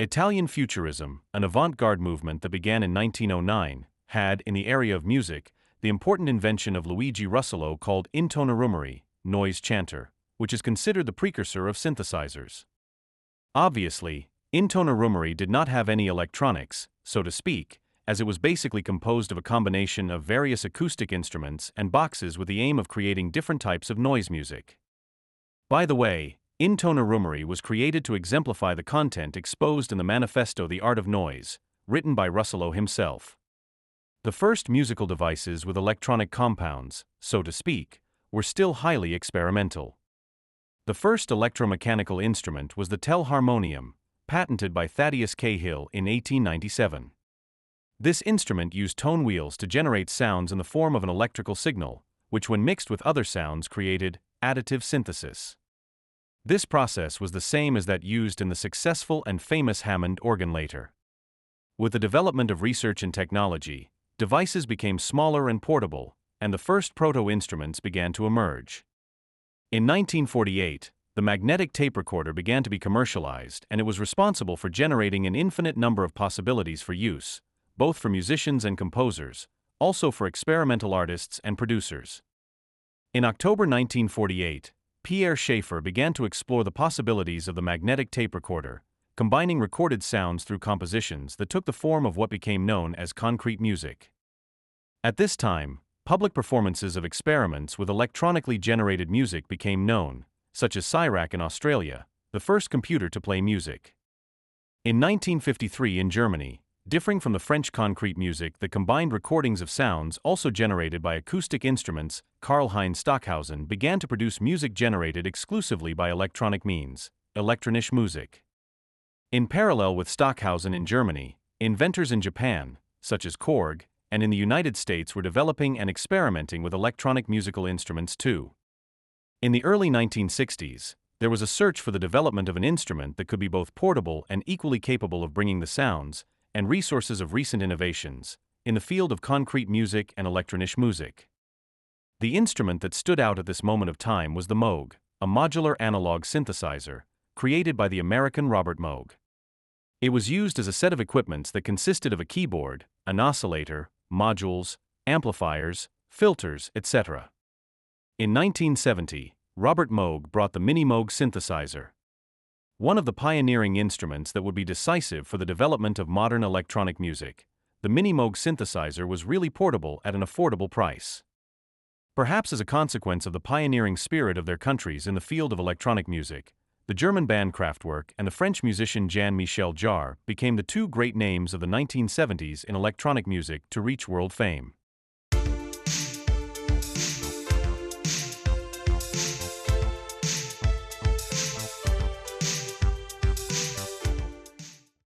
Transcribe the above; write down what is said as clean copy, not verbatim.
Italian Futurism, an avant-garde movement that began in 1909, had, in the area of music, the important invention of Luigi Russolo called intonarumori, noise chanter, which is considered the precursor of synthesizers. Obviously, intonarumori did not have any electronics, so to speak, as it was basically composed of a combination of various acoustic instruments and boxes with the aim of creating different types of noise music. By the way, intonarumori was created to exemplify the content exposed in the manifesto The Art of Noise, written by Russolo himself. The first musical devices with electronic compounds, so to speak, were still highly experimental. The first electromechanical instrument was the telharmonium, patented by Thaddeus Cahill in 1897. This instrument used tone wheels to generate sounds in the form of an electrical signal, which when mixed with other sounds created additive synthesis. This process was the same as that used in the successful and famous Hammond organ later. With the development of research and technology, devices became smaller and portable, and the first proto-instruments began to emerge. In 1948, the magnetic tape recorder began to be commercialized, and it was responsible for generating an infinite number of possibilities for use, both for musicians and composers, also for experimental artists and producers. In October 1948, Pierre Schaeffer began to explore the possibilities of the magnetic tape recorder, combining recorded sounds through compositions that took the form of what became known as concrete music. At this time, public performances of experiments with electronically generated music became known, such as CSIRAC in Australia, the first computer to play music. In 1953 in Germany, differing from the French concrete music that combined recordings of sounds also generated by acoustic instruments, Karl-Heinz Stockhausen began to produce music generated exclusively by electronic means, elektronische Musik. In parallel with Stockhausen in Germany, inventors in Japan, such as KORG, and in the United States were developing and experimenting with electronic musical instruments too. In the early 1960s, there was a search for the development of an instrument that could be both portable and equally capable of bringing the sounds and resources of recent innovations in the field of concrete music and elektronische Musik. The instrument that stood out at this moment of time was the Moog, a modular analog synthesizer, created by the American Robert Moog. It was used as a set of equipments that consisted of a keyboard, an oscillator, modules, amplifiers, filters, etc. In 1970, Robert Moog brought the Mini Moog synthesizer, one of the pioneering instruments that would be decisive for the development of modern electronic music. The Mini Moog synthesizer was really portable at an affordable price. Perhaps as a consequence of the pioneering spirit of their countries in the field of electronic music, the German band Kraftwerk and the French musician Jean-Michel Jarre became the two great names of the 1970s in electronic music to reach world fame.